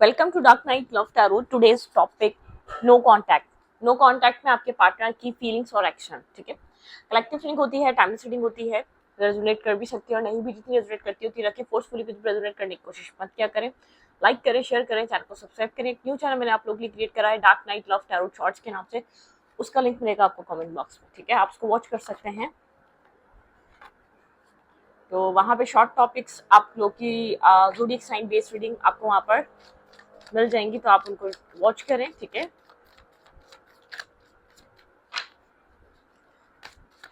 Welcome to dark night love tarot. Today's topic no contact. No contact में आपके partner की feelings और action, ठीक है। कलेक्टिव फीलिंग होती है, टाइम सेटिंग होती है, रेजोनेट कर भी सकती है और नहीं भी। जितनी रेजोनेट करती होती है रखिए, फोर्सफुली कुछ रेजोनेट करने की कोशिश मत किया करें। लाइक करें, शेयर करें, चैनल को सब्सक्राइब करें। एक न्यू चैनल मैंने आप लोगों के लिए क्रिएट करा है, dark night love tarot shorts के नाम से। उसका लिंक मिलेगा आपको कमेंट बॉक्स में, ठीक है। आप उसको वॉच कर सकते हैं। तो वहाँ पे शॉर्ट टॉपिक्स आप लोग की ज़ोडिएक साइन बेस्ड रीडिंग आपको वहाँ पर मिल जाएंगी, तो आप उनको वॉच करें, ठीक है।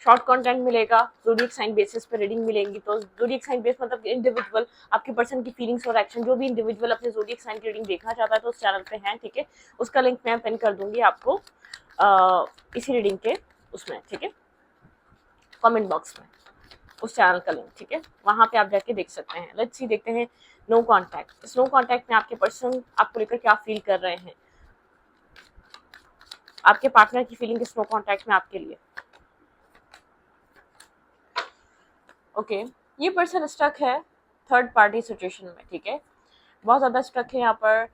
शॉर्ट कंटेंट मिलेगा, ज़ोडिएक साइन बेसिस पे रीडिंग मिलेंगी। तो ज़ोडिएक साइन बेस मतलब इंडिविजुअल आपके पर्सन की फीलिंग्स और एक्शन, जो भी इंडिविजुअल अपने ज़ोडिएक साइन की रीडिंग देखना चाहता है तो उस चैनल पे है, ठीक है। उसका लिंक मैं पिन कर दूंगी आपको इसी रीडिंग के उसमें, ठीक है, कमेंट बॉक्स में उस चैनल का लिंक, ठीक है। वहां पे आप जाके देख सकते हैं। लेट्स सी, देखते हैं नो कॉन्टैक्ट। इस नो कॉन्टैक्ट में आपके पर्सन आपको लेकर क्या फील कर रहे हैं, आपके पार्टनर की फीलिंग इस नो कॉन्टैक्ट में आपके लिए। ओके, ये पर्सन स्टक है थर्ड पार्टी सिचुएशन में, ठीक है। बहुत ज़्यादा स्ट्रक है यहाँ पर।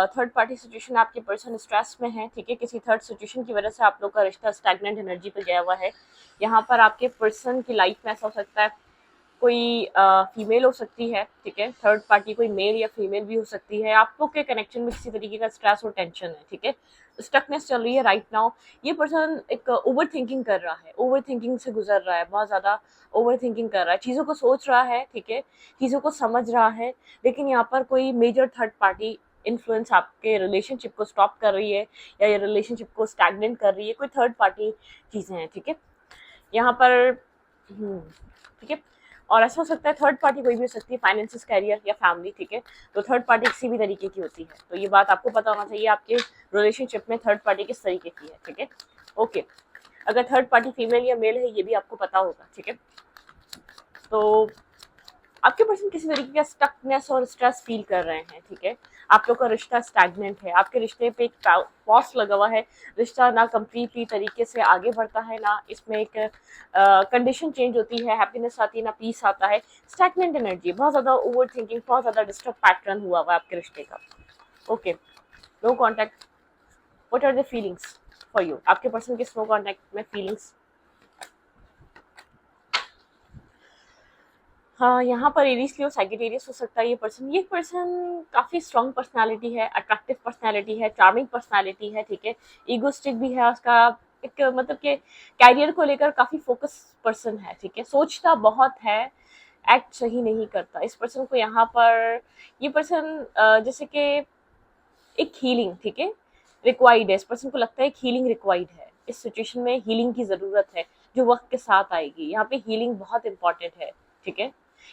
थर्ड पार्टी सिचुएशन, आपके पर्सन स्ट्रेस में है, ठीक है। किसी थर्ड सिचुएशन की वजह से आप लोग का रिश्ता स्टैग्नेंट एनर्जी पे गया हुआ है। यहाँ पर आपके पर्सन की लाइफ में ऐसा हो सकता है, कोई फीमेल हो सकती है, ठीक है। थर्ड पार्टी कोई मेल या फीमेल भी हो सकती है। आप लोग के कनेक्शन में किसी तरीके का स्ट्रेस और टेंशन है, ठीक है। स्टकनेस चल रही है राइट नाउ। ये पर्सन एक ओवर थिंकिंग कर रहा है, ओवर थिंकिंग से गुजर रहा है, बहुत ज़्यादा ओवर थिंकिंग कर रहा है, चीज़ों को सोच रहा है, ठीक है, चीज़ों को समझ रहा है। लेकिन यहाँ पर कोई मेजर थर्ड पार्टी इन्फ्लुएंस आपके रिलेशनशिप को स्टॉप कर रही है या ये रिलेशनशिप को स्टैग्नेंट कर रही है। कोई थर्ड पार्टी चीज़ें हैं, ठीक है, यहाँ पर। ठीक है। और ऐसा हो सकता है थर्ड पार्टी कोई भी हो सकती है, फाइनेंसिस, कैरियर या फैमिली, ठीक है। तो थर्ड पार्टी किसी भी तरीके की होती है, तो ये बात आपको पता होना चाहिए आपके रिलेशनशिप में थर्ड पार्टी किस तरीके की है, ठीक है। ओके, अगर थर्ड पार्टी फीमेल या मेल है ये भी आपको पता होगा, ठीक है। तो आपके पर्सन किसी तरीके का स्टकनेस और स्ट्रेस फील कर रहे हैं, ठीक है। आप लोग का रिश्ता स्टैग्नेंट है, आपके रिश्ते पे एक पॉज लगा हुआ है। रिश्ता ना कंप्लीटली तरीके से आगे बढ़ता है, ना इसमें एक कंडीशन चेंज होती है, हैप्पीनेस आती है, ना पीस आता है। स्टैग्नेंट एनर्जी, बहुत ज़्यादा ओवर थिंकिंग, बहुत ज़्यादा डिस्टर्ब पैटर्न हुआ हुआ है आपके रिश्ते का। Okay, no contact. What are the feelings for you, आपके पर्सन के नो कॉन्टैक्ट में फीलिंग्स। हाँ, यहाँ पर एरीज लियो सैजिटेरियस हो सकता है ये पर्सन। ये पर्सन काफ़ी स्ट्रॉन्ग पर्सनालिटी है, अट्रैक्टिव पर्सनालिटी है, चार्मिंग पर्सनालिटी है, ठीक है। ईगोस्टिक भी है उसका, एक मतलब कि कैरियर को लेकर काफ़ी फोकस पर्सन है, ठीक है। सोचता बहुत है, एक्ट सही नहीं करता। इस पर्सन को यहाँ पर, ये पर्सन जैसे कि एक हीलिंग, ठीक है, रिक्वायर्ड है। इस पर्सन को लगता है एक हीलिंग रिक्वायर्ड है, इस सिचुएशन में हीलिंग की ज़रूरत है, जो वक्त के साथ आएगी। यहाँ पे हीलिंग बहुत इंपॉर्टेंट है, ठीक है।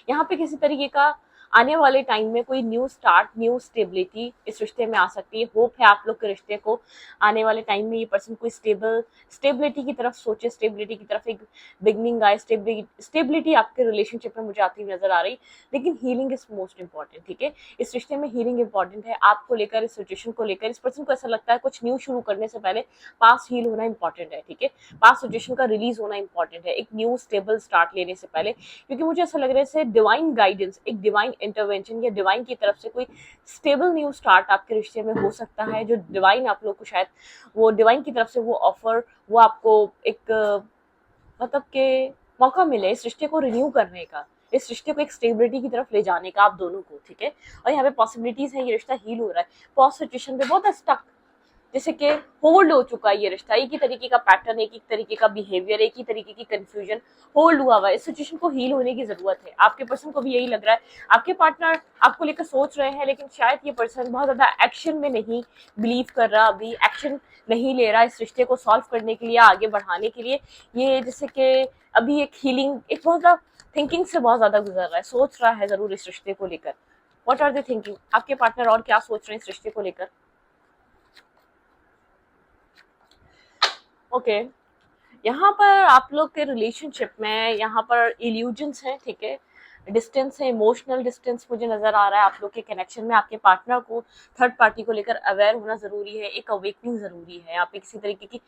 यहाँ पे किसी तरीके का आने वाले टाइम में कोई न्यू स्टार्ट, न्यू स्टेबिलिटी इस रिश्ते में आ सकती है। होप है आप लोग के रिश्ते को आने वाले टाइम में ये पर्सन कोई स्टेबिलिटी की तरफ सोचे, स्टेबिलिटी की तरफ एक बिगनिंग आए। स्टेबिलिटी आपके रिलेशनशिप में मुझे आती हुई नजर आ रही, लेकिन हीलिंग इज मोस्ट इंपॉर्टेंट, ठीक है। इस रिश्ते में हीलिंग इंपॉर्टेंट है आपको लेकर, इस सिचुएशन को लेकर। इस पर्सन को ऐसा लगता है कुछ न्यू शुरू करने से पहले पास्ट हील होना इंपॉर्टेंट है, ठीक है। पास्ट सिचुएशन का रिलीज होना इंपॉर्टेंट है एक न्यू स्टेबल स्टार्ट लेने से पहले, क्योंकि मुझे ऐसा लग रहा है जैसे डिवाइन गाइडेंस, एक डिवाइन इंटरवेंशन या डिवाइन की तरफ से कोई स्टेबल न्यू स्टार्ट आपके रिश्ते में हो सकता है। जो डिवाइन आप लोग को शायद वो डिवाइन की तरफ से वो ऑफर, वो आपको एक मतलब के मौका मिले इस रिश्ते को रिन्यू करने का, इस रिश्ते को एक स्टेबिलिटी की तरफ ले जाने का आप दोनों को, ठीक है। और यहाँ पे पॉसिबिलिटीज है, ये रिश्ता हील हो रहा है। पॉस्ट सिचुएशन पे बहुत स्टक, जैसे कि होल्ड हो चुका है ये रिश्ता, एक ही तरीके का पैटर्न, एक ही तरीके का बिहेवियर, एक ही तरीके की कंफ्यूजन होल्ड हुआ हुआ है। इस सिचुएशन को हील होने की जरूरत है। आपके पर्सन को भी यही लग रहा है। आपके पार्टनर आपको लेकर सोच रहे हैं, लेकिन शायद ये पर्सन बहुत ज्यादा एक्शन में नहीं बिलीव कर रहा, अभी एक्शन नहीं ले रहा इस रिश्ते को सॉल्व करने के लिए, आगे बढ़ाने के लिए। ये जैसे कि अभी एक हीलिंग, एक बहुत ज्यादा थिंकिंग से बहुत ज्यादा गुजर रहा है, सोच रहा है जरूर इस रिश्ते को लेकर। वॉट आर दे थिंकिंग, आपके पार्टनर और क्या सोच रहे हैं इस रिश्ते को लेकर। ओके, यहाँ पर आप लोग के रिलेशनशिप में यहाँ पर इल्यूजन्स हैं, ठीक है, डिस्टेंस है, इमोशनल डिस्टेंस मुझे नजर आ रहा है। आप लोग के कनेक्शन में आपके पार्टनर को थर्ड पार्टी को लेकर अवेयर होना जरूरी है, एक अवेकनिंग जरूरी है। यहाँ पे किसी तरीके की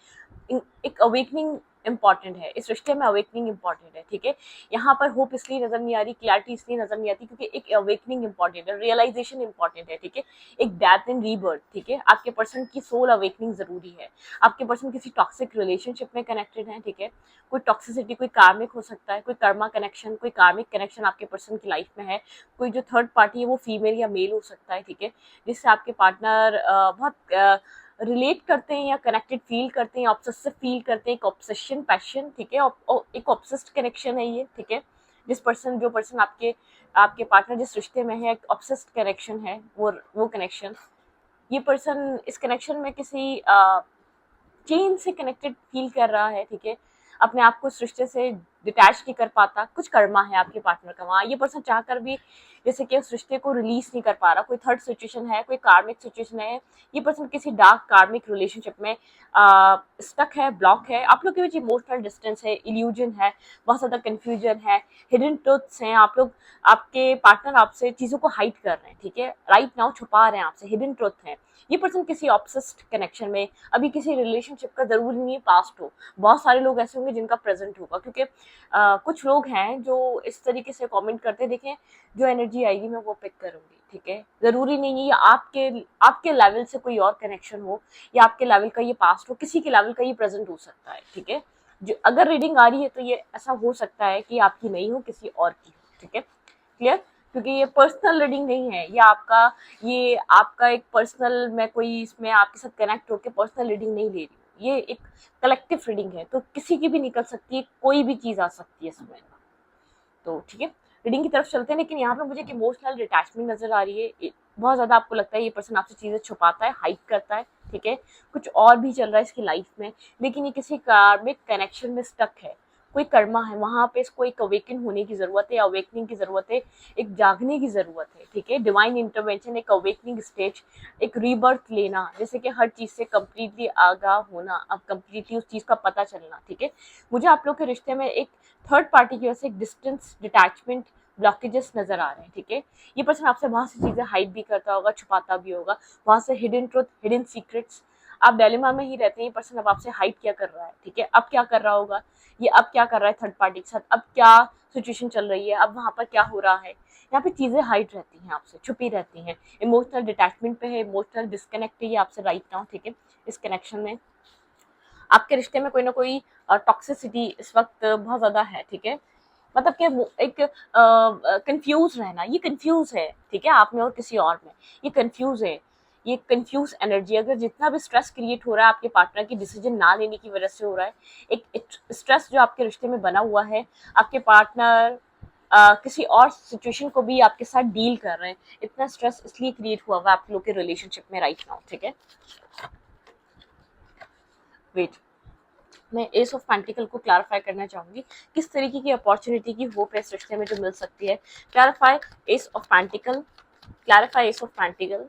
एक अवेकनिंग इंपॉर्टेंट है, इस रिश्ते में अवेकनिंग इंपॉर्टेंट है, ठीक है। यहाँ पर होप इसलिए नजर नहीं आ रही, क्लैरिटी इसलिए नजर नहीं आती क्योंकि एक अवेकनिंग इंपॉर्टेंट है, रियलाइजेशन इंपॉर्टेंट है, ठीक है। एक डेथ एंड रीबर्थ, ठीक है। आपके पर्सन की सोल अवेकनिंग जरूरी है। आपके पर्सन किसी टॉक्सिक रिलेशनशिप में कनेक्टेड है, ठीक है। कोई टॉक्सिसिटी, कोई कार्मिक हो सकता है, कोई कर्मा कनेक्शन, कोई कार्मिक कनेक्शन आपके पर्सन की लाइफ में है। कोई जो थर्ड पार्टी है वो फीमेल या मेल हो सकता है, ठीक है, जिससे आपके पार्टनर बहुत रिलेट करते हैं या कनेक्टेड फील करते हैं, ऑब्सेसिव फील करते हैं, एक ऑब्सेशन पैशन, ठीक है, एक ऑब्सेस्ड कनेक्शन है ये, ठीक है। जो पर्सन आपके आपके पार्टनर जिस रिश्ते में है, एक ऑब्सेस्ड कनेक्शन है वो कनेक्शन। ये पर्सन इस कनेक्शन में किसी चेन से कनेक्टेड फील कर रहा है, ठीक है। अपने आप को इस रिश्ते से डिटैच नहीं कर पाता, कुछ कर्मा है आपके पार्टनर का वहाँ। ये पर्सन चाहकर भी जैसे कि उस रिश्ते को रिलीज नहीं कर पा रहा, कोई थर्ड सिचुएशन है, कोई कार्मिक सिचुएशन है। ये पर्सन किसी डार्क कार्मिक रिलेशनशिप में स्टक है, ब्लॉक है। आप लोग के बीच इमोशनल डिस्टेंस है, इल्यूजन है, बहुत ज़्यादा कन्फ्यूजन है, हिडन ट्रुथ्स हैं। आप लोग, आपके पार्टनर आपसे चीज़ों को हाइड कर रहे हैं, ठीक है, राइट नाउ छुपा रहे हैं आपसे, हिडन ट्रुथ है। ये पर्सन किसी ऑब्सेस्ड कनेक्शन में, अभी किसी रिलेशनशिप का जरूरी नहीं है पास्ट हो, बहुत सारे लोग ऐसे होंगे जिनका प्रेजेंट होगा, क्योंकि कुछ लोग हैं जो इस तरीके से कमेंट करते देखें, जो एनर्जी आएगी मैं वो पिक करूंगी, ठीक है। जरूरी नहीं है ये आपके लेवल से कोई और कनेक्शन हो, या आपके लेवल का ये पास्ट हो, किसी के लेवल का ये प्रेजेंट हो सकता है, ठीक है। जो अगर रीडिंग आ रही है तो ये ऐसा हो सकता है कि आपकी नहीं हो, किसी और की हो, ठीक है, क्लियर। क्योंकि ये पर्सनल रीडिंग नहीं है, ये आपका एक पर्सनल, मैं कोई इसमें आपके साथ कनेक्ट होकर पर्सनल रीडिंग नहीं ले रही हूँ, ये एक कलेक्टिव रीडिंग है, तो किसी की भी निकल सकती है, कोई भी चीज आ सकती है इसमें। तो ठीक है, रीडिंग की तरफ चलते हैं। लेकिन यहाँ पे मुझे एक इमोशनल डिटैचमेंट नजर आ रही है, बहुत ज्यादा आपको लगता है ये पर्सन आपसे चीजें छुपाता है, हाइड करता है, ठीक है, कुछ और भी चल रहा है इसकी लाइफ में, लेकिन ये किसी कार्मिक कनेक्शन में स्टक है, कोई कर्मा है वहां पे, इसको एक अवेकन होने की जरूरत है, अवेकनिंग की जरूरत है, एक जागने की जरूरत है, ठीक है, डिवाइन इंटरवेंशन, एक अवेकनिंग स्टेज, एक रीबर्थ लेना, जैसे कि हर चीज से कंप्लीटली आगाह होना, अब कंप्लीटली उस चीज का पता चलना, ठीक है। मुझे आप लोग के रिश्ते में एक थर्ड पार्टी की वजह से एक डिस्टेंस, डिटैचमेंट, ब्लॉकेजेस नजर आ रहे हैं, ठीक है। ये पर्सन आपसे बहुत सी चीजें हाइड भी करता होगा, छुपाता भी होगा, वहां से हिडन ट्रुथ, हिडन सीक्रेट्स, आप डिलेमा में ही रहते हैं। ये पर्सन अब आपसे हाइड क्या कर रहा है, ठीक है, अब क्या कर रहा होगा, ये अब क्या कर रहा है थर्ड पार्टी के साथ, अब क्या सिचुएशन चल रही है, अब वहां पर क्या हो रहा है। यहाँ पे चीजें हाइड रहती हैं आपसे, छुपी रहती हैं, इमोशनल डिटैचमेंट पे है, इमोशनल डिस्कनेक्ट है ये आपसे राइट नाउ, ठीक है। इस कनेक्शन में आपके रिश्ते में कोई ना कोई टॉक्सिसिटी इस वक्त बहुत ज्यादा है, ठीक है। मतलब कि एक कंफ्यूज रहना, ये कंफ्यूज है, ठीक है, आप में और किसी और में, ये कंफ्यूज है, ये कंफ्यूज एनर्जी, अगर जितना भी स्ट्रेस क्रिएट हो रहा है आपके पार्टनर की डिसीजन ना लेने की वजह से हो रहा है, एक स्ट्रेस जो आपके रिश्ते में बना हुआ है, आपके पार्टनर किसी और सिचुएशन को भी आपके साथ डील कर रहे हैं, इतना स्ट्रेस इसलिए क्रिएट हुआ हुआ है आप लोग के रिलेशनशिप में राइट नाउ, ठीक है। वेट, मैं एस ऑफ पेंटिकल को क्लैरिफाई करना चाहूंगी, किस तरीके की अपॉर्चुनिटी की होप है इस रिश्ते में जो मिल सकती है। Clarify ace of pentacles, clarify ace of pentacles,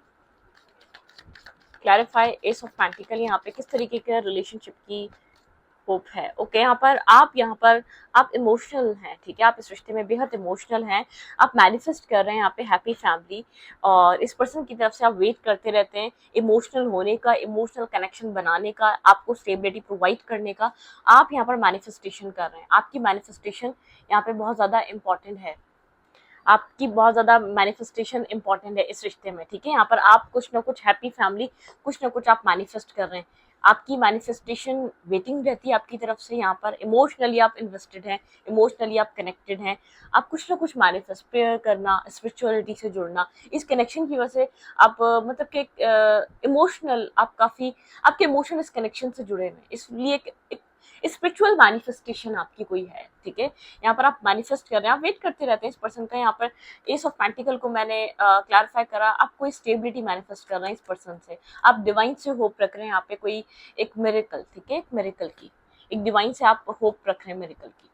clarify ace of pentacles, यहाँ पे किस तरीके के रिलेशनशिप की होप है। ओके, यहाँ पर आप इमोशनल हैं, ठीक है, आप इस रिश्ते में बेहद इमोशनल हैं, आप मैनिफेस्ट कर रहे हैं यहाँ पे हैप्पी फैमिली, और इस पर्सन की तरफ से आप वेट करते रहते हैं इमोशनल होने का, इमोशनल कनेक्शन बनाने का, आपको स्टेबिलिटी प्रोवाइड करने का, आप यहाँ पर मैनिफेस्टेशन कर रहे हैं। आपकी मैनिफेस्टेशन यहाँ पे बहुत ज़्यादा इंपॉर्टेंट है, आपकी बहुत ज़्यादा मैनिफेस्टेशन इंपॉर्टेंट है इस रिश्ते में, ठीक है। यहाँ पर आप कुछ ना कुछ हैप्पी फैमिली, कुछ ना कुछ आप मैनिफेस्ट कर रहे हैं, आपकी मैनिफेस्टेशन वेटिंग रहती है आपकी तरफ से। यहाँ पर इमोशनली आप इन्वेस्टेड हैं, इमोशनली आप कनेक्टेड हैं, आप कुछ ना कुछ मैनिफेस्ट, प्रेयर करना, स्पिरिचुअलिटी से जुड़ना, इस कनेक्शन की वजह से आप मतलब कि इमोशनल, आप काफ़ी, आपके इमोशन इस कनेक्शन से जुड़े हैं, इसलिए एक स्पिरिचुअल मैनिफेस्टेशन आपकी कोई है, ठीक है। यहाँ पर आप मैनिफेस्ट कर रहे हैं, आप वेट करते रहते हैं इस पर्सन का। यहाँ पर एस ऑफ पेंटिकल को मैंने क्लैरिफाई करा, आप कोई स्टेबिलिटी मैनिफेस्ट कर रहे हैं इस पर्सन से, आप डिवाइन से होप रख रहे हैं यहाँ पे, कोई एक मिरेकल, ठीक है, एक मिरेकल की, एक डिवाइन से आप होप रख रहे हैं मिरेकल की।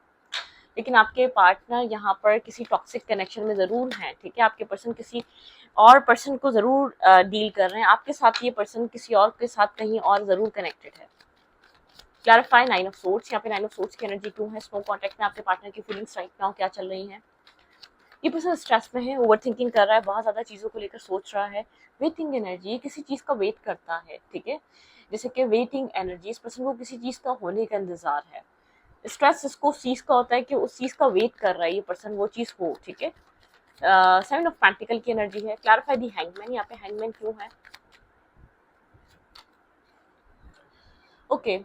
लेकिन आपके पार्टनर यहाँ पर किसी टॉक्सिक कनेक्शन में जरूर हैं, ठीक है, आपके पर्सन किसी और पर्सन को जरूर डील कर रहे हैं, आपके साथ ये पर्सन किसी और के साथ कहीं और जरूर कनेक्टेड है। क्लैरिफाई नाइन ऑफ सोर्ड्स, यहाँ पे नाइन ऑफ सोर्ड्स की एनर्जी क्यों है, स्नो कॉन्टेक्ट में आपके पार्टनर की फीलिंग्स राइट नाउ क्या चल रही हैं। ये पर्सन स्ट्रेस में है, ओवर थिंकिंग कर रहा है, बहुत ज़्यादा चीज़ों को लेकर सोच रहा है, वेटिंग एनर्जी, ये किसी चीज़ का वेट करता है, ठीक है, जैसे कि वेटिंग एनर्जी, इस पर्सन को किसी चीज़ का होने का इंतजार है, स्ट्रेस इसको उस चीज का होता है कि उस चीज का वेट कर रहा है ये पर्सन वो चीज हो, ठीक है। सेवन ऑफ पेंटिकल की एनर्जी है। क्लैरिफाई दी हैंगमैन, यहाँ पे हैंगमैन क्यों है? ओके,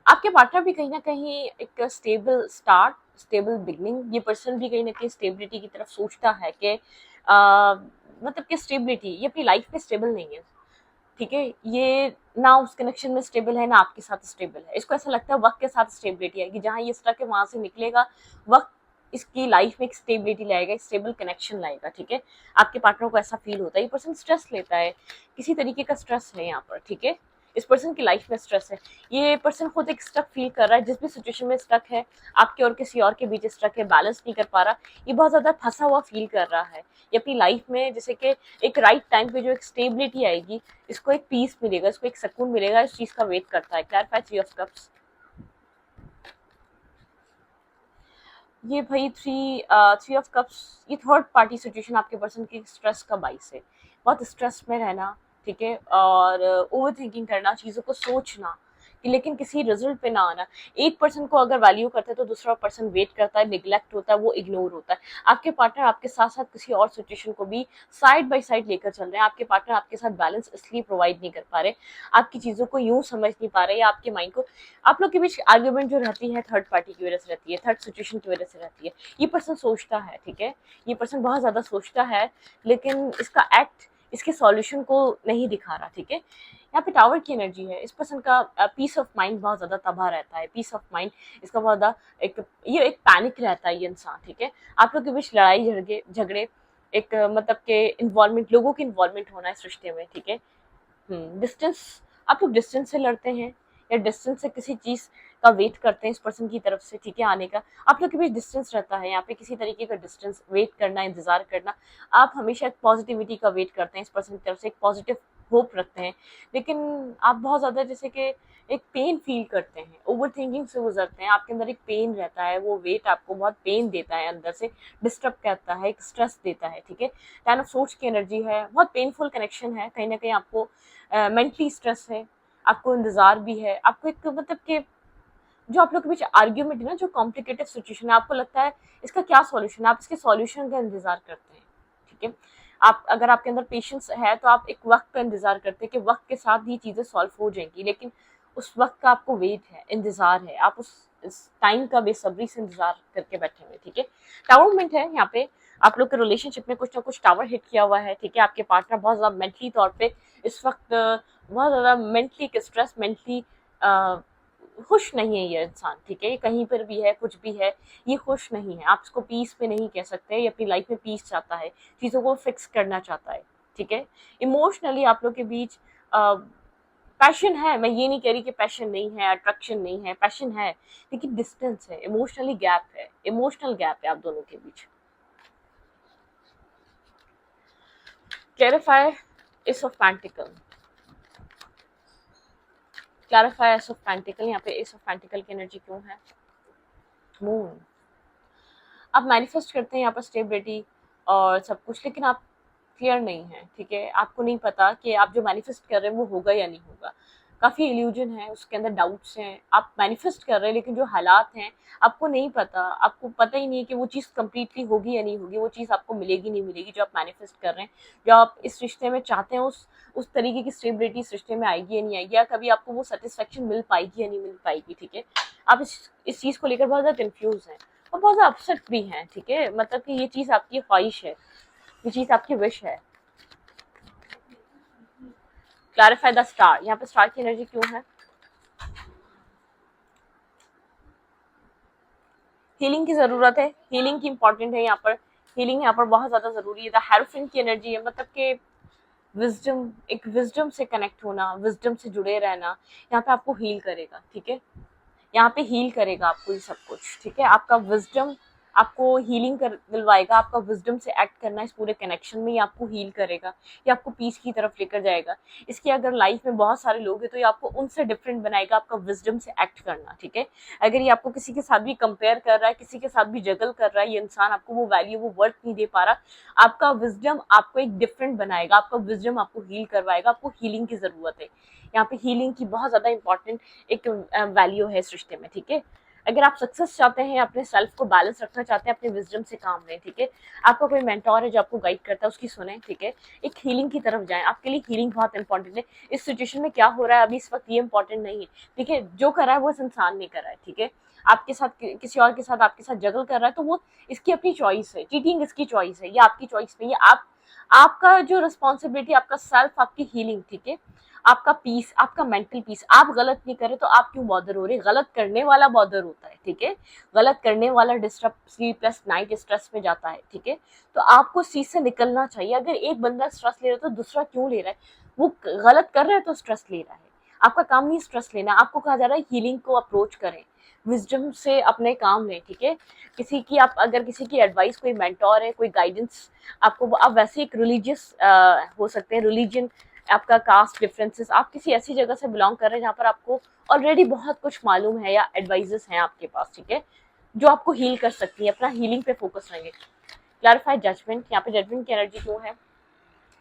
आपके पार्टनर भी कहीं ना कहीं एक स्टेबल स्टार्ट, स्टेबल बिगनिंग, ये पर्सन भी कहीं ना कहीं स्टेबिलिटी की तरफ सोचता है कि मतलब कि स्टेबिलिटी, ये अपनी लाइफ में स्टेबल नहीं है, ठीक है। ये ना उस कनेक्शन में स्टेबल है ना आपके साथ स्टेबल है। इसको ऐसा लगता है वक्त के साथ स्टेबिलिटी आएगी, जहाँ ये स्टक है वहां से निकलेगा, वक्त इसकी लाइफ में एक स्टेबिलिटी लाएगा, एक स्टेबल कनेक्शन लाएगा, ठीक है। आपके पार्टनर को ऐसा फील होता है। ये पर्सन स्ट्रेस लेता है, किसी तरीके का स्ट्रेस है यहाँ पर, ठीक है। इस पर्सन की लाइफ में स्ट्रेस है। ये पर्सन खुद एक स्टक फील कर रहा है, जिस भी सिचुएशन में स्टक है, आपके और किसी और के बीच स्टक है, बैलेंस नहीं कर पा रहा, ये बहुत ज्यादा फंसा हुआ फील कर रहा है। ये अपनी लाइफ में जैसे कि एक राइट टाइम पे जो एक स्टेबिलिटी आएगी, इसको एक पीस मिलेगा, इसको एक सुकून मिलेगा, इस चीज का वेट करता है। Clarify three of cups. ये भाई थ्री ऑफ कप्स, ये थर्ड पार्टी सिचुएशन आपके पर्सन की स्ट्रेस का बाइस है। बहुत स्ट्रेस में रहना, ठीक है, और ओवर थिंकिंग करना, चीज़ों को सोचना कि लेकिन किसी रिजल्ट पे ना आना। एक पर्सन को अगर वैल्यू करता है तो दूसरा पर्सन वेट करता है, निगलेक्ट होता है, वो इग्नोर होता है। आपके पार्टनर आपके साथ साथ किसी और सिचुएशन को भी साइड बाय साइड लेकर चल रहे हैं। आपके पार्टनर आपके साथ बैलेंस इसलिए प्रोवाइड नहीं कर पा रहे, आपकी चीज़ों को यूं समझ नहीं पा रहे, या आपके माइंड को, आप लोग के बीच आर्ग्यूमेंट जो रहती है थर्ड पार्टी की वजह से रहती है, थर्ड सिचुएशन की वजह से रहती है। ये पर्सन सोचता है, ठीक है, ये पर्सन बहुत ज़्यादा सोचता है, लेकिन इसका एक्ट इसके सॉल्यूशन को नहीं दिखा रहा, ठीक है। यहाँ पे टावर की एनर्जी है। इस पर्सन का पीस ऑफ माइंड बहुत ज्यादा तबाह रहता है, पीस ऑफ माइंड इसका बहुत ज्यादा ये एक पैनिक रहता है ये इंसान, ठीक है। आप लोग के बीच लड़ाई झगड़े एक मतलब के इन्वॉल्वमेंट, लोगों की इन्वॉल्वमेंट होना इस रिश्ते में, ठीक है। डिस्टेंस, आप लोग डिस्टेंस से लड़ते हैं या डिस्टेंस से किसी चीज का वेट करते हैं इस पर्सन की तरफ से, ठीक है, आने का। आप लोग के बीच डिस्टेंस रहता है, यहाँ पे किसी तरीके का डिस्टेंस, वेट करना, इंतजार करना। आप हमेशा एक पॉजिटिविटी का वेट करते हैं इस पर्सन की तरफ से, एक पॉजिटिव होप रखते हैं, लेकिन आप बहुत ज्यादा जैसे कि एक पेन फील करते हैं, ओवर थिंकिंग से गुजरते हैं, आपके अंदर एक पेन रहता है, वो वेट आपको बहुत पेन देता है, अंदर से डिस्टर्ब करता है, एक स्ट्रेस देता है, ठीक है। टेन ऑफ सोच की एनर्जी है, बहुत पेनफुल कनेक्शन है, कहीं ना कहीं आपको मेंटली स्ट्रेस है, आपको इंतजार भी है, आपको एक मतलब कि जो आप लोग के बीच आर्ग्यूमेंट है ना, जो कॉम्प्लिकेटेड सिचुएशन है, आपको लगता है इसका क्या सॉल्यूशन है, आप इसके सॉल्यूशन का इंतजार करते हैं, ठीक है। आप अगर आपके अंदर पेशेंस है तो आप एक वक्त का इंतजार करते हैं कि वक्त के साथ ये चीजें सॉल्व हो जाएंगी, लेकिन उस वक्त का आपको वेट है, इंतजार है, आप उस टाइम का बेसब्री से इंतजार करके बैठे हुए, ठीक है। टावरमेंट है यहाँ पे, आप लोग के रिलेशनशिप में कुछ ना कुछ टावर हिट किया हुआ है, ठीक है। आपके पार्टनर बहुत ज्यादा मेंटली तौर पे इस वक्त बहुत ज्यादा मेंटली स्ट्रेस, मेंटली खुश नहीं है ये इंसान, ठीक है। ये कहीं पर भी है, कुछ भी है, ये खुश नहीं है। आप इसको पीस पे नहीं कह सकते, ये अपनी लाइफ में पीस चाहता है, चीज़ों को फिक्स करना चाहता है, ठीक है। इमोशनली आप लोग के बीच पैशन है, मैं ये नहीं कह रही कि पैशन नहीं है, अट्रैक्शन नहीं है, पैशन है, लेकिन डिस्टेंस है, इमोशनली गैप है, इमोशनल गैप है आप दोनों के बीच। Clarify ace of pentacles, clarify ace of pentacles, यहाँ पे एस ऑफ पेंटिकल की एनर्जी क्यों है? मून, आप मैनिफेस्ट करते हैं यहाँ पर स्टेबिलिटी और सब कुछ, लेकिन आप क्लियर नहीं है, ठीक है। आपको नहीं पता कि आप जो मैनिफेस्ट कर रहे हैं वो होगा या नहीं होगा, काफ़ी इल्यूजन है, उसके अंदर डाउट्स हैं। आप मैनिफेस्ट कर रहे हैं लेकिन जो हालात हैं आपको नहीं पता, आपको पता ही नहीं है कि वो चीज़ कम्प्लीटली होगी या नहीं होगी, वो चीज़ आपको मिलेगी नहीं मिलेगी जो आप मैनिफेस्ट कर रहे हैं, जो आप इस रिश्ते में चाहते हैं, उस तरीके की स्टेबिलिटी इस रिश्ते में आएगी या नहीं आएगी, या कभी आपको वो सेटिस्फेक्शन मिल पाएगी या नहीं मिल पाएगी, ठीक है। आप इस चीज़ को लेकर बहुत ज़्यादा कन्फ्यूज हैं और बहुत ज़्यादा अपसेट भी हैं, ठीक है। मतलब कि ये चीज़ आपकी ख्वाहिश है, ये चीज़ आपकी विश है। क्लैरिफाई द स्टार, यहाँ पे स्टार की एनर्जी क्यों है? हीलिंग की जरूरत है, हीलिंग की इंपॉर्टेंट है यहाँ पर, हीलिंग यहाँ पर बहुत ज्यादा जरूरी है। द हेरोफिन की एनर्जी है, मतलब कि विजडम, एक विजडम से कनेक्ट होना, विजडम से जुड़े रहना, यहाँ पे आपको हील करेगा, ठीक है। यहाँ पे हील करेगा आपको ये सब कुछ, ठीक है। आपका विजडम आपको हीलिंग कर दिलवाएगा, आपका विजडम से एक्ट करना इस पूरे कनेक्शन में, ये आपको हील करेगा, ये आपको पीस की तरफ लेकर जाएगा। इसके अगर लाइफ में बहुत सारे लोग हैं तो ये आपको उनसे डिफरेंट बनाएगा, आपका विजडम से एक्ट करना, ठीक है। अगर ये आपको किसी के साथ भी कंपेयर कर रहा है, किसी के साथ भी जगल कर रहा है, ये इंसान आपको वो वैल्यू, वो वर्थ नहीं दे पा रहा, आपका विजडम आपको एक डिफरेंट बनाएगा, आपका विजडम आपको हील करवाएगा। आपको हीलिंग की जरूरत है, यहाँ पे हीलिंग की बहुत ज्यादा इंपॉर्टेंट एक वैल्यू है इस रिश्ते में, ठीक है। अगर आप सक्सेस चाहते हैं, अपने सेल्फ को बैलेंस रखना चाहते हैं, अपने विजडम से काम लें, ठीक है। आपका कोई मेंटोर है जो आपको गाइड करता है, उसकी सुने, ठीक है। एक हीलिंग की तरफ जाएं, आपके लिए हीलिंग बहुत इंपॉर्टेंट है। इस सिचुएशन में क्या हो रहा है अभी इस वक्त ये इंपॉर्टेंट नहीं है, ठीक है। जो कर रहा है वो इस इंसान नहीं कर रहा है, ठीक है। आपके साथ किसी और के साथ आपके साथ जगल कर रहा है तो वो इसकी अपनी चॉइस है, चीटिंग इसकी चॉइस है, ये आपकी चॉइस नहीं है। आप आपका जो रिस्पॉन्सिबिलिटी, आपका सेल्फ, आपकी हीलिंग, ठीक है। आपका पीस, आपका मेंटल पीस, आप गलत नहीं करे तो आप क्यों बॉदर हो रहे, गलत करने वाला बॉदर होता है, ठीक है। गलत करने वाला डिस्टर्ब स्लीपलेस नाइट स्ट्रेस में जाता है, ठीक है। तो आपको इस चीज से निकलना चाहिए। अगर एक बंदा स्ट्रेस ले रहा है तो दूसरा क्यों ले रहा है, वो गलत कर रहा है तो स्ट्रेस ले रहा है। आपका काम नहीं स्ट्रेस लेना, आपको कहा जा रहा है हीलिंग को अप्रोच करें, विजडम से अपने काम लें, ठीक है। किसी की आप अगर किसी की एडवाइस, कोई मेंटोर है, कोई गाइडेंस आपको, आप वैसे एक रिलीजियस हो सकते हैं, रिलीजन, आपका कास्ट डिफरेंसेस, आप किसी ऐसी जगह से बिलोंग कर रहे हैं जहाँ पर आपको ऑलरेडी बहुत कुछ मालूम है या एडवाइजेस हैं आपके पास, ठीक है, जो आपको हील कर सकती है। अपना हीलिंग पे फोकस रहेंगे। क्लैरिफाई जजमेंट, यहाँ पे जजमेंट की एनर्जी क्यों है?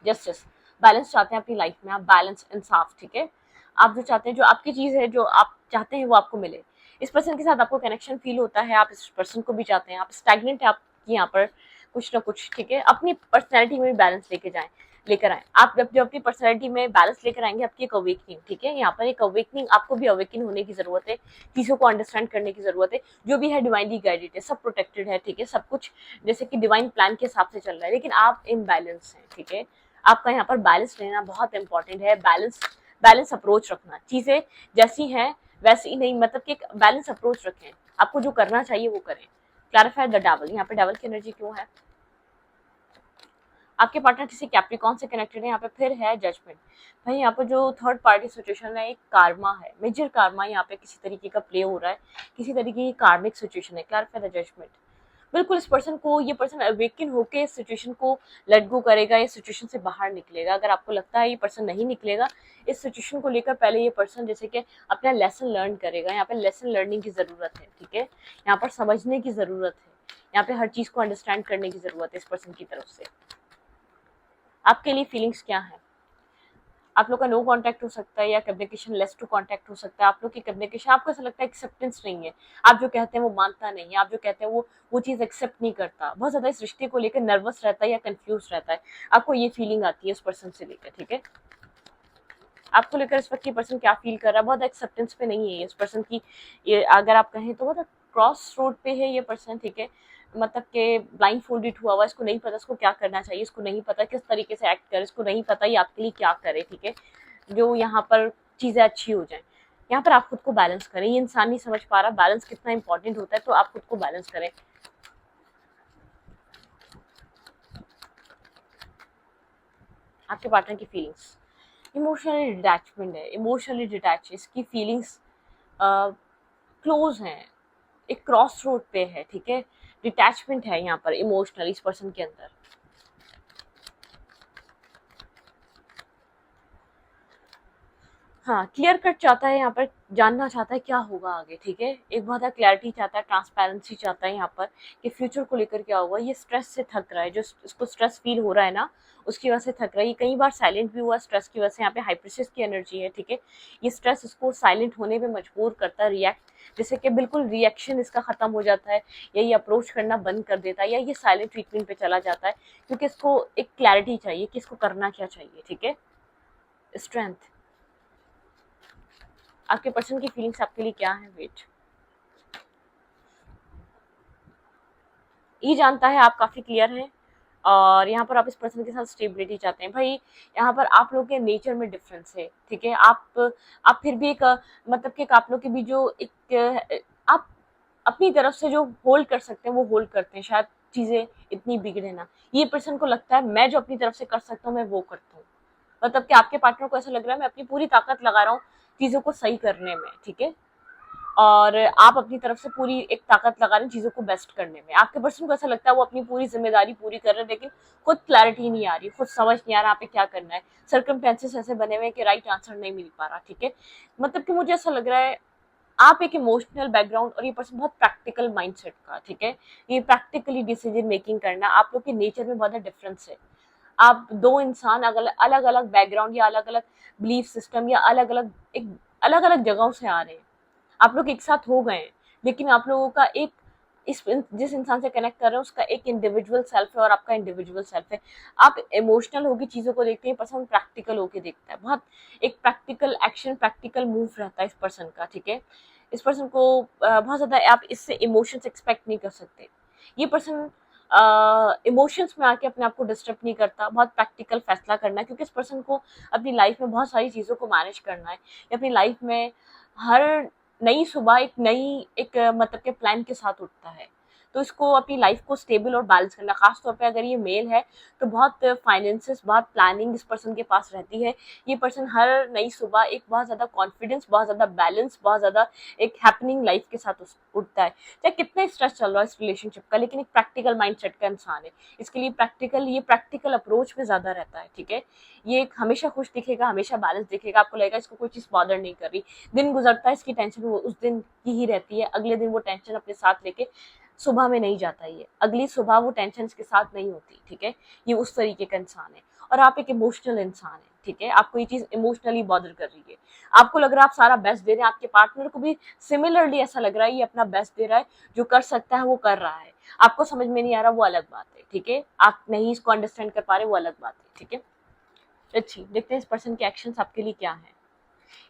जस्टिस, बैलेंस चाहते हैं अपनी लाइफ में आप, बैलेंस, इंसाफ, ठीक है। आप जो चाहते हैं, जो आपकी चीज है, जो आप चाहते हैं वो आपको मिले। इस पर्सन के साथ आपको कनेक्शन फील होता है, आप इस पर्सन को भी चाहते हैं, आप स्टैग्नेंट है आपकी यहाँ पर कुछ ना कुछ, ठीक है। अपनी पर्सनैलिटी में भी बैलेंस लेकर आए। आप जब जब अपनी पर्सनैलिटी में बैलेंस लेकर आएंगे, आपकी एक अवेकनिंग, ठीक है। यहाँ पर एक अवेकनिंग, आपको भी अवेकन होने की जरूरत है, चीजों को अंडरस्टैंड करने की जरूरत है। जो भी है डिवाइनली गाइडेड है, सब प्रोटेक्टेड है, ठीक है। सब कुछ जैसे कि डिवाइन प्लान के हिसाब से चल रहा है, लेकिन आप इम्बैलेंस हैं, ठीक है। आपका यहाँ पर बैलेंस लेना बहुत इंपॉर्टेंट है। बैलेंस अप्रोच रखना, चीजें जैसी हैं वैसी नहीं, मतलब कि एक बैलेंस अप्रोच रखें, आपको जो करना चाहिए वो करें। क्लैरिफाई द डेविल, यहाँ पे डेविल की एनर्जी क्यों है? आपके पार्टनर किसी कैप्रिकॉन से कनेक्टेड है, यहाँ पे फिर है जजमेंट। भाई यहाँ पर जो थर्ड पार्टी सिचुएशन है, एक कार्मा है, मेजर कार्मा यहाँ पे किसी तरीके का प्ले हो रहा है, किसी तरीके की कार्मिक सिचुएशन है। क्लैरिफाई द जजमेंट, बिल्कुल इस पर्सन को, ये पर्सन अवेकन होके इस सिचुएशन को लेट गो करेगा, इस सिचुएशन से बाहर निकलेगा। अगर आपको लगता है ये पर्सन नहीं निकलेगा इस सिचुएशन को लेकर, पहले ये पर्सन जैसे कि अपना लेसन लर्न करेगा। यहाँ पे लेसन लर्निंग की जरूरत है, ठीक है। यहाँ पर समझने की जरूरत है, यहाँ पे हर चीज को अंडरस्टैंड करने की जरूरत है इस पर्सन की तरफ से। आपके लिए फीलिंग्स क्या है? आप लोग का नो कांटेक्ट हो सकता है या कम्युनिकेशन लेस टू कांटेक्ट हो सकता है। आप लोग की कम्युनिकेशन, आपको ऐसा लगता है एक्सेप्टेंस नहीं है, आप जो कहते हैं वो मानता नहीं है, आप जो कहते हैं वो चीज़ एक्सेप्ट नहीं करता, बहुत ज़्यादा इस रिश्ते को लेकर नर्वस रहता है या कंफ्यूज रहता है। आपको ये फीलिंग आती है उस पर्सन से लेकर, ठीक है। आपको लेकर इस वक्त ये पर्सन क्या फील कर रहा है, बहुत एक्सेप्टेंस पे नहीं है इस पर्सन की। ये अगर आप कहें तो बहुत क्रॉस रोड पे है ये पर्सन, ठीक है। मतलब कि ब्लाइंड फोल्डेड हुआ हुआ, इसको नहीं पता इसको क्या करना चाहिए, इसको नहीं पता किस तरीके से एक्ट करे, इसको नहीं पता ये आपके लिए क्या करे, ठीक है। जो यहाँ पर चीज़ें अच्छी हो जाएं, यहाँ पर आप खुद को बैलेंस करें। ये इंसान नहीं समझ पा रहा बैलेंस कितना इंपॉर्टेंट होता है, तो आप खुद को बैलेंस करें। आपके पार्टनर की फीलिंग्स, इमोशनली डिटैचमेंट है, इमोशनली डिटैच, इसकी फीलिंग्स क्लोज हैं, एक क्रॉस रोड पे है, ठीक है। डिटैचमेंट है यहाँ पर इमोशनल इस पर्सन के अंदर। हाँ, क्लियर कट चाहता है यहाँ पर, जानना चाहता है क्या होगा आगे, ठीक है। एक बहुत ज़्यादा क्लैरिटी चाहता है, ट्रांसपेरेंसी चाहता है यहाँ पर कि फ्यूचर को लेकर क्या होगा। ये स्ट्रेस से थक रहा है, जो इसको स्ट्रेस फील हो रहा है ना, उसकी वजह से थक रहा है। ये कई बार साइलेंट भी हुआ स्ट्रेस की वजह से। यहाँ पे हाइप्रिस्टिस की एनर्जी है, ठीक है। ये स्ट्रेस इसको साइलेंट होने पे मजबूर करता है, रिएक्ट, जैसे कि बिल्कुल रिएक्शन इसका खत्म हो जाता है, या ये अप्रोच करना बंद कर देता है, या ये साइलेंट ट्रीटमेंट पे चला जाता है, क्योंकि इसको एक क्लैरिटी चाहिए कि इसको करना क्या चाहिए, ठीक है। स्ट्रेंथ, आपके पर्सन की फीलिंग्स आपके लिए क्या है? वेट, ये जानता है आप काफ़ी क्लियर हैं, और यहाँ पर आप इस पर्सन के साथ स्टेबिलिटी चाहते हैं। भाई यहाँ पर आप लोग के नेचर में डिफरेंस है, ठीक है। आप फिर भी एक मतलब कि आप लोग के भी जो एक आप अपनी तरफ से जो होल्ड कर सकते हैं वो होल्ड करते हैं, शायद चीज़ें इतनी बिगड़े ना। ये पर्सन को लगता है मैं जो अपनी तरफ से कर सकता हूँ मैं वो करता हूँ, मतलब कि आपके पार्टनर को ऐसा लग रहा है मैं अपनी पूरी ताकत लगा रहा हूँ चीज़ों को सही करने में, ठीक है। और आप अपनी तरफ से पूरी एक ताकत लगा रहे हैं चीज़ों को बेस्ट करने में। आपके पर्सन को ऐसा लगता है वो अपनी पूरी जिम्मेदारी पूरी कर रहे हैं, लेकिन खुद क्लैरिटी नहीं आ रही, खुद समझ नहीं आ रहा आप क्या करना है। सर्कमस्टेंसेस ऐसे बने हुए हैं कि राइट आंसर नहीं मिल पा रहा, ठीक है। मतलब कि मुझे ऐसा लग रहा है आप एक इमोशनल बैकग्राउंड और ये पर्सन बहुत प्रैक्टिकल माइंडसेट का, ठीक है। ये प्रैक्टिकली डिसीजन मेकिंग करना, आप लोग के नेचर में बहुत डिफरेंस है। आप दो इंसान अलग अलग बैकग्राउंड या अलग अलग बिलीफ सिस्टम या अलग अलग जगहों से आ रहे हैं, आप लोग एक साथ हो गए हैं, लेकिन आप लोगों का एक इस जिस इंसान से कनेक्ट कर रहे हैं उसका एक इंडिविजुअल सेल्फ है और आपका इंडिविजुअल सेल्फ है। आप इमोशनल होकर चीजों को देखते हैं, पर्सन प्रैक्टिकल होकर देखता है। बहुत एक प्रैक्टिकल एक्शन, प्रैक्टिकल मूव रहता है इस पर्सन का, ठीक है। इस पर्सन को बहुत ज्यादा आप इससे इमोशंस एक्सपेक्ट नहीं कर सकते। ये पर्सन इमोशंस में आके अपने आप को डिस्टर्ब नहीं करता, बहुत प्रैक्टिकल फैसला करना है, क्योंकि इस पर्सन को अपनी लाइफ में बहुत सारी चीज़ों को मैनेज करना है। या अपनी लाइफ में हर नई सुबह एक नई एक मतलब के प्लान के साथ उठता है। तो इसको अपनी लाइफ को स्टेबल और बैलेंस करना, खास तौर पे अगर ये मेल है तो बहुत फाइनेंसेस, बहुत प्लानिंग इस पर्सन के पास रहती है। ये पर्सन हर नई सुबह एक बहुत ज़्यादा कॉन्फिडेंस, बहुत ज़्यादा बैलेंस, बहुत ज़्यादा एक हैपनिंग लाइफ के साथ उठता है। चाहे कितना स्ट्रेस चल रहा है इस रिलेशनशिप का, लेकिन एक प्रैक्टिकल माइंडसेट का इंसान है। इसके लिए ये प्रैक्टिकल अप्रोच में ज़्यादा रहता है, ठीक है। ये हमेशा खुश दिखेगा, हमेशा बैलेंस दिखेगा, आपको लगेगा इसको कोई चीज़ बॉदर नहीं कर रही। दिन गुजरता है, इसकी टेंशन वो उस दिन की ही रहती है, अगले दिन वो टेंशन अपने साथ लेके सुबह में नहीं जाता, ये अगली सुबह वो टेंशन के साथ नहीं होती, ठीक है। ये उस तरीके का इंसान है। और आप एक इमोशनल इंसान है, ठीक है। आपको ये चीज इमोशनली बॉदर कर रही है, आपको लग रहा है आप सारा बेस्ट दे रहे हैं, आपके पार्टनर को भी सिमिलरली ऐसा लग रहा है ये अपना बेस्ट दे रहा है, जो कर सकता है वो कर रहा है। आपको समझ में नहीं आ रहा, वो अलग बात है, ठीक है। आप नहीं इसको अंडरस्टैंड कर पा रहे, वो अलग बात है, ठीक है। अच्छी, देखते हैं इस पर्सन के एक्शंस आपके लिए क्या है।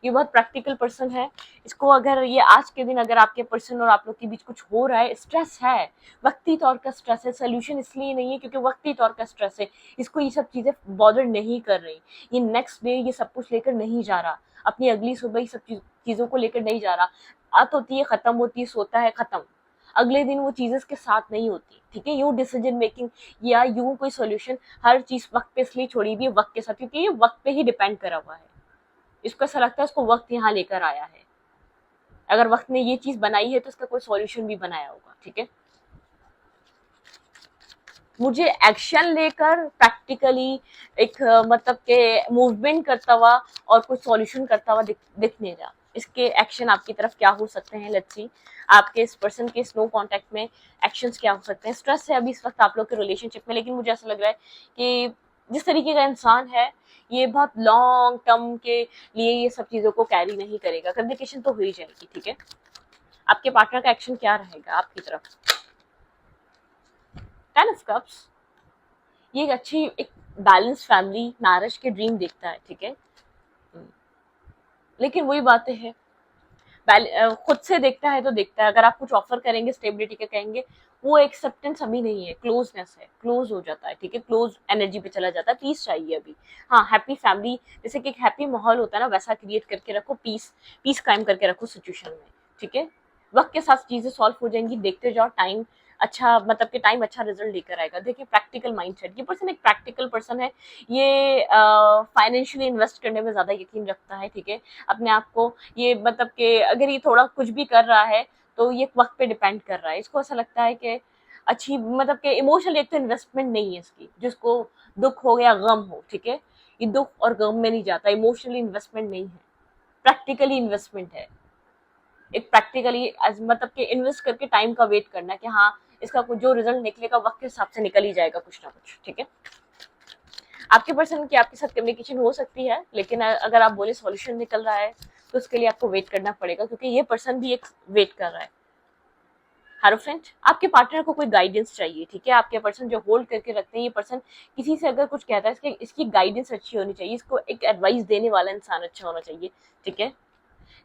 ये बहुत प्रैक्टिकल पर्सन है। इसको अगर ये आज के दिन अगर आपके पर्सन और आप लोग के बीच कुछ हो रहा है, स्ट्रेस है, वक्ती तौर का स्ट्रेस है, सोल्यूशन इसलिए नहीं है क्योंकि वक्ती तौर का स्ट्रेस है, इसको ये सब चीजें बॉदर नहीं कर रही। ये नेक्स्ट डे ये सब कुछ लेकर नहीं जा रहा, अपनी अगली सुबह ये सब चीजों को लेकर नहीं जा रहा। आत होती है, खत्म होती है, सोता है, खत्म। अगले दिन वो चीजें के साथ नहीं होती, ठीक है। यूं डिसीजन मेकिंग या यूं कोई सोल्यूशन, हर चीज वक्त पे इसलिए छोड़ी हुई है, वक्त के साथ, क्योंकि ये वक्त पे ही डिपेंड करा हुआ है। इसको ऐसा लगता है उसको वक्त यहाँ लेकर आया है। अगर वक्त ने ये चीज बनाई है तो इसका कोई सॉल्यूशन भी बनाया होगा, ठीक है। मुझे एक्शन लेकर प्रैक्टिकली एक मतलब के मूवमेंट करता हुआ और कुछ सॉल्यूशन करता हुआ दिख नहीं रहा। इसके एक्शन आपकी तरफ क्या हो सकते हैं, लेट्स सी। आपके इस पर्सन के स्नो कांटेक्ट में एक्शंस क्या हो सकते हैं। स्ट्रेस है अभी इस वक्त आप लोग के रिलेशनशिप में, लेकिन मुझे ऐसा लग रहा है कि जिस तरीके का इंसान है ये बहुत लॉन्ग टर्म के लिए ये सब चीजों को कैरी नहीं करेगा। कम्युनिकेशन तो हो ही जाएगी, ठीक है। आपके पार्टनर का एक्शन क्या रहेगा आपकी तरफ। 10 of Cups, ये एक अच्छी एक बैलेंस फैमिली, मैरिज के ड्रीम देखता है, ठीक है। लेकिन वही बातें हैं, खुद से देखता है तो देखता है। अगर आप कुछ ऑफर करेंगे स्टेबिलिटी के कहेंगे, वो एक्सेप्टेंस अभी नहीं है, क्लोजनेस है, क्लोज हो जाता है, ठीक है। क्लोज एनर्जी पे चला जाता है, पीस चाहिए अभी। हाँ, हैप्पी फैमिली, जैसे कि एक हैप्पी माहौल होता है ना, वैसा क्रिएट करके रखो, पीस पीस कायम करके रखो सिचुएशन में, ठीक है। वक्त के साथ चीजें सॉल्व हो जाएंगी, देखते जाओ, टाइम अच्छा मतलब कि टाइम अच्छा रिजल्ट लेकर आएगा। देखिए प्रैक्टिकल माइंडसेट, ये पर्सन एक प्रैक्टिकल पर्सन है। ये फाइनेंशियली इन्वेस्ट करने में ज्यादा यकीन रखता है, ठीक है। अपने आप को ये मतलब कि अगर ये थोड़ा कुछ भी कर रहा है तो ये वक्त पे डिपेंड कर रहा है। इसको ऐसा लगता है कि अच्छी मतलब कि इमोशनल एक तो इन्वेस्टमेंट नहीं है इसकी, जिसको दुख हो या गम हो, ठीक है। ये दुख और गम में नहीं जाता, इमोशनली इन्वेस्टमेंट नहीं है, प्रैक्टिकली इन्वेस्टमेंट है। एक प्रैक्टिकली मतलब कि इन्वेस्ट करके टाइम का वेट करना है कि हाँ इसका कुछ जो रिजल्ट निकलेगा वक्त के हिसाब से निकल ही जाएगा कुछ ना कुछ, ठीक है। आपके पर्सन की आपके साथ कम्युनिकेशन हो सकती है, लेकिन अगर आप बोले सॉल्यूशन निकल रहा है तो उसके लिए आपको वेट करना पड़ेगा, क्योंकि ये पर्सन भी एक वेट कर रहा है। हेलो फ्रेंड, आपके पार्टनर को कोई गाइडेंस चाहिए, ठीक है। आपके पर्सन जो होल्ड करके रखते हैं, ये पर्सन किसी से अगर कुछ कहता है इसकी गाइडेंस अच्छी होनी चाहिए, इसको एक एडवाइस देने वाला इंसान अच्छा होना चाहिए, ठीक है।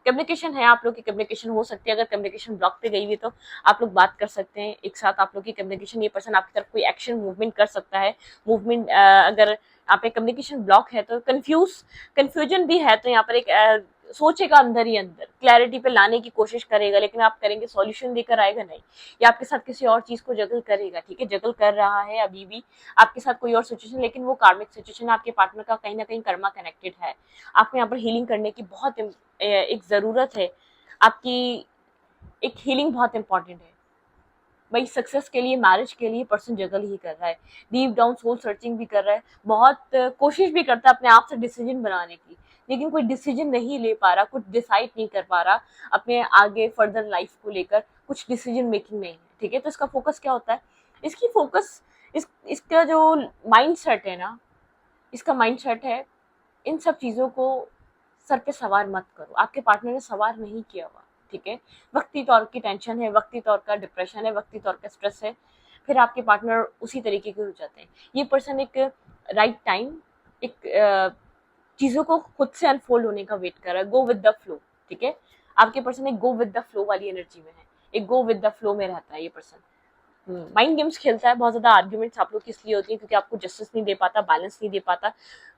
कम्युनिकेशन है, आप लोग की कम्युनिकेशन हो सकती है। अगर कम्युनिकेशन ब्लॉक पे गई हुई तो आप लोग बात कर सकते हैं एक साथ, आप लोग की कम्युनिकेशन, ये पर्सन आपकी तरफ कोई एक्शन मूवमेंट कर सकता है। मूवमेंट अगर आप पे कम्युनिकेशन ब्लॉक है तो कंफ्यूजन भी है, तो यहाँ पर एक सोचेगा अंदर ही अंदर, क्लैरिटी पे लाने की कोशिश करेगा, लेकिन आप करेंगे सॉल्यूशन लेकर आएगा नहीं। या आपके साथ किसी और चीज को जगल करेगा, ठीक है। जगल कर रहा है अभी भी आपके साथ कोई और सिचुएशन, लेकिन वो कार्मिक सिचुएशन आपके पार्टनर का कहीं ना कहीं कर्मा कनेक्टेड है। आपको यहाँ पर हीलिंग करने की बहुत एक जरूरत है। आपकी एक हीलिंग बहुत इंपॉर्टेंट है भाई। सक्सेस के लिए, मैरिज के लिए पर्सन जगल ही कर रहा है, डीप डाउन सोल सर्चिंग भी कर रहा है, बहुत कोशिश भी करता है अपने आप से डिसीजन बनाने की, लेकिन कोई डिसीजन नहीं ले पा रहा, कुछ डिसाइड नहीं कर पा रहा अपने आगे फर्दर लाइफ को लेकर, कुछ डिसीजन मेकिंग नहीं है, ठीक है। तो इसका फोकस क्या होता है, इसकी फोकस इसका जो माइंड सेट है ना, इसका माइंड सेट है इन सब चीजों को सर पे सवार मत करो। आपके पार्टनर ने सवार नहीं किया हुआ, ठीक है, वक्ती तौर की टेंशन है, वक्ती तौर का डिप्रेशन है, वक्ती तौर का स्ट्रेस है, फिर आपके पार्टनर उसी तरीके के हो जाते हैं। ये पर्सन एक राइट टाइम, एक चीजों को खुद से अनफोल्ड होने का वेट कर रहा है, गो विद द फ्लो, ठीक है। आपके पर्सन एक गो विद द फ्लो वाली एनर्जी में है, एक गो विद द फ्लो में रहता है ये पर्सन। माइंड गेम्स खेलता है, बहुत ज्यादा आर्ग्यूमेंट्स आप लोग की इसलिए होती है क्योंकि आपको जस्टिस नहीं दे पाता, बैलेंस नहीं दे पाता।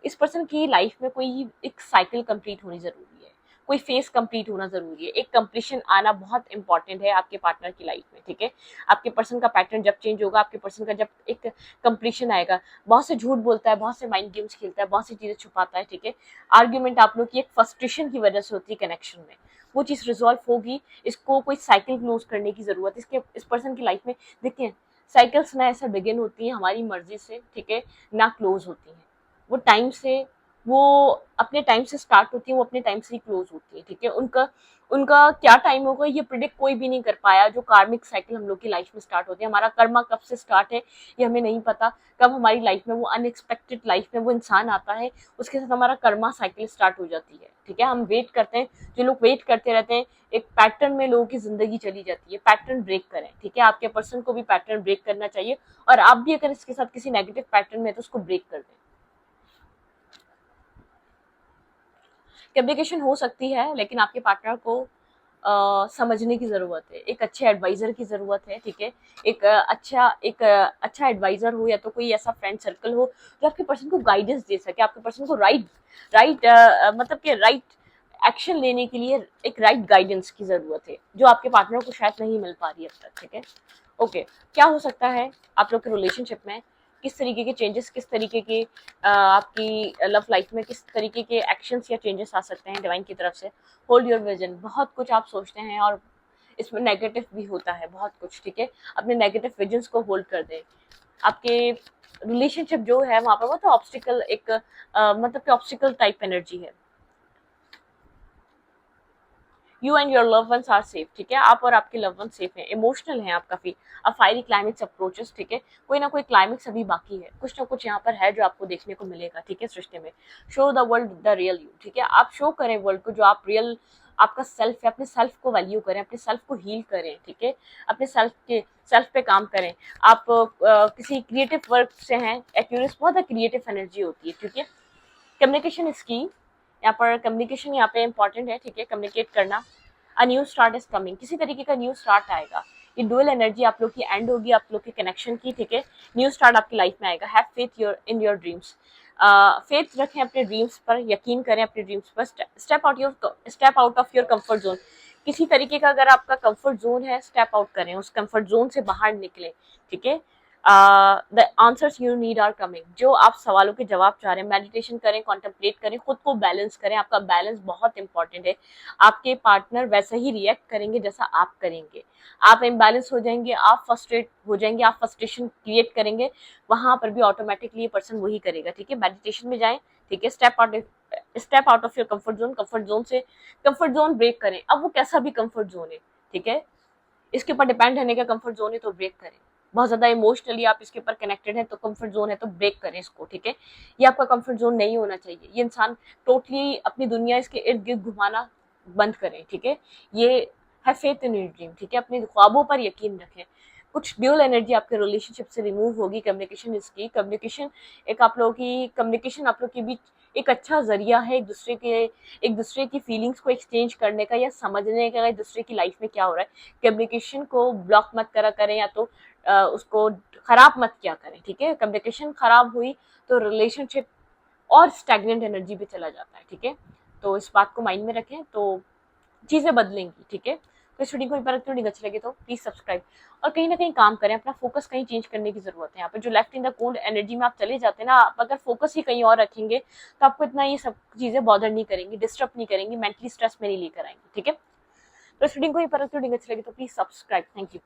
इस पर्सन की लाइफ में कोई एक साइकिल कंप्लीट होनी जरूरी है, कोई फेज कंप्लीट होना जरूरी है, एक कंप्लीशन आना बहुत इंपॉर्टेंट है आपके पार्टनर की लाइफ में, ठीक है। आपके पर्सन का पैटर्न जब चेंज होगा, आपके पर्सन का जब एक कंप्लीशन आएगा, बहुत से झूठ बोलता है, बहुत से माइंड गेम्स खेलता है, बहुत सी चीजें छुपाता है, ठीक है। आर्ग्यूमेंट आप लोग की एक फ्रस्ट्रेशन की वजह से होती है कनेक्शन में, वो चीज रिजॉल्व होगी। इसको कोई साइकिल क्लोज करने की जरूरत है इसके, इस पर्सन की लाइफ में। देखिए, साइकिल्स ना ऐसा बिगिन होती है हमारी मर्जी से, ठीक है, ना क्लोज होती हैं। वो टाइम से, वो अपने टाइम से स्टार्ट होती है, वो अपने टाइम से ही क्लोज होती है, ठीक है। उनका उनका क्या टाइम होगा ये प्रिडिक्ट कोई भी नहीं कर पाया। जो कार्मिक साइकिल हम लोग की लाइफ में स्टार्ट होती है, हमारा कर्मा कब से स्टार्ट है ये हमें नहीं पता, कब हमारी लाइफ में वो अनएक्सपेक्टेड लाइफ में वो इंसान आता है, उसके साथ हमारा कर्मा साइकिल स्टार्ट हो जाती है, ठीक है। हम वेट करते हैं, जो लोग वेट करते रहते हैं, एक पैटर्न में लोगों की जिंदगी चली जाती है। पैटर्न ब्रेक करें, ठीक है। आपके पर्सन को भी पैटर्न ब्रेक करना चाहिए, और आप भी अगर इसके साथ किसी नेगेटिव पैटर्न में है तो उसको ब्रेक कर दें। कम्युनिकेशन हो सकती है, लेकिन आपके पार्टनर को समझने की जरूरत है, एक अच्छे एडवाइजर की जरूरत है, ठीक है। एक अच्छा एडवाइजर हो, या तो कोई ऐसा फ्रेंड सर्कल हो जो आपके पर्सन को गाइडेंस दे सके, आपके पर्सन को राइट मतलब कि राइट एक्शन लेने के लिए एक राइट गाइडेंस की जरूरत है, जो आपके पार्टनर को शायद नहीं मिल पा रही है अब तक, ठीक है। ओके, क्या हो सकता है आप लोग के रिलेशनशिप में, किस तरीके के चेंजेस, किस तरीके के आपकी लव लाइफ में किस तरीके के एक्शंस या चेंजेस आ सकते हैं डिवाइन की तरफ से। होल्ड योर विजन, बहुत कुछ आप सोचते हैं और इसमें नेगेटिव भी होता है बहुत कुछ, ठीक है। अपने नेगेटिव विजन्स को होल्ड कर दें। आपके रिलेशनशिप जो है वहां पर वो तो ऑब्स्टिकल एक मतलब कि ऑब्स्टिकल टाइप एनर्जी है। You and your love ones are safe, ठीक है। आप और आपके लव वन सेफ हैं, इमोशनल हैं आप काफी। अब फायरी क्लाइमेक्स अप्रोचेस, ठीक है। कोई ना कोई क्लाइमेक्स अभी बाकी है, कुछ ना कुछ यहाँ पर है जो आपको देखने को मिलेगा, ठीक है, सृष्टि में। Show the world the real you, ठीक है। आप शो करें वर्ल्ड को जो आप रियल आपका सेल्फ है, अपने सेल्फ को वैल्यू करें, अपने सेल्फ को हील करें, ठीक है। अपने सेल्फ पे काम करें। आप किसी क्रिएटिव वर्क से हैं, एक्यूरेस बहुत क्रिएटिव एनर्जी होती है, ठीक है। कम्युनिकेशन इज की, यहाँ पर कम्युनिकेशन यहाँ पे इंपॉर्टेंट है, ठीक है। कम्युनिकेट करना। A new start is coming, किसी तरीके का न्यू स्टार्ट आएगा। ये डुअल एनर्जी आप लोग की एंड होगी, आप लोग के कनेक्शन की, ठीक है। न्यू स्टार्ट आपकी लाइफ में आएगा। Have faith in your dreams, faith रखें अपने ड्रीम्स पर, यकीन करें अपने ड्रीम्स पर। Step out of your comfort zone, किसी तरीके का अगर आपका कंफर्ट जोन है, स्टेप आउट करें, उस कंफर्ट जोन से बाहर निकले, ठीक है। The answers you need are coming, जो आप सवालों के जवाब चाह रहे हैं, मेडिटेशन करें, कॉन्टेम्पलेट करें, खुद को बैलेंस करें। आपका बैलेंस बहुत इंपॉर्टेंट है। आपके पार्टनर वैसा ही रिएक्ट करेंगे जैसा आप करेंगे। आप इम्बैलेंस हो जाएंगे, आप फ्रस्ट्रेट हो जाएंगे, आप फ्रस्ट्रेशन क्रिएट करेंगे, वहां पर भी ऑटोमेटिकली ये पर्सन वही करेगा, ठीक है। मेडिटेशन में जाएं, ठीक है। Step out of your comfort zone से कंफर्ट जोन ब्रेक करें। अब वो कैसा भी कंफर्ट जोन है, ठीक है, इसके ऊपर डिपेंड रहने का कंफर्ट जोन है तो ब्रेक करें। बहुत ज्यादा इमोशनली आप इसके ऊपर कनेक्टेड है तो कंफर्ट जोन है तो ब्रेक करें इसको, ठीक है। ये आपका कंफर्ट जोन नहीं होना चाहिए। ये इंसान टोटली अपनी दुनिया इसके इर्द गिर्द घुमाना बंद करें, ठीक है। ये है फेथ इन योर ड्रीम, ठीक है। अपने ख्वाबों पर यकीन रखें। कुछ ड्यूल एनर्जी आपके रिलेशनशिप से रिमूव होगी। कम्युनिकेशन इसकी, कम्युनिकेशन एक आप लोगों की कम्युनिकेशन आप लोग के बीच एक अच्छा जरिया है एक दूसरे की फीलिंग्स को एक्सचेंज करने का या समझने का, एक दूसरे की लाइफ में क्या हो रहा है। कम्युनिकेशन को ब्लॉक मत करा करें, या तो उसको खराब मत किया करें, ठीक है। कम्युनिकेशन खराब हुई तो रिलेशनशिप और स्टैग्नेंट एनर्जी पे चला जाता है, ठीक है। तो इस बात को माइंड में रखें तो चीजें बदलेंगी, ठीक है। तो इस वीडियो को पर अच्छी लगे तो प्लीज सब्सक्राइब, और कहीं ना कहीं काम करें, अपना फोकस कहीं चेंज करने की जरूरत है। यहाँ पे जो left in the cold energy में आप चले जाते हैं ना, आप अगर फोकस ही कहीं और रखेंगे तो आपको इतना ये सब चीजें बॉदर नहीं करेंगी, डिस्टर्ब नहीं करेंगी, मेंटली स्ट्रेस में नहीं लेकर आएंगे, ठीक है। तो इस वीडियो को अच्छी लगे तो प्लीज सब्सक्राइब। Thank you.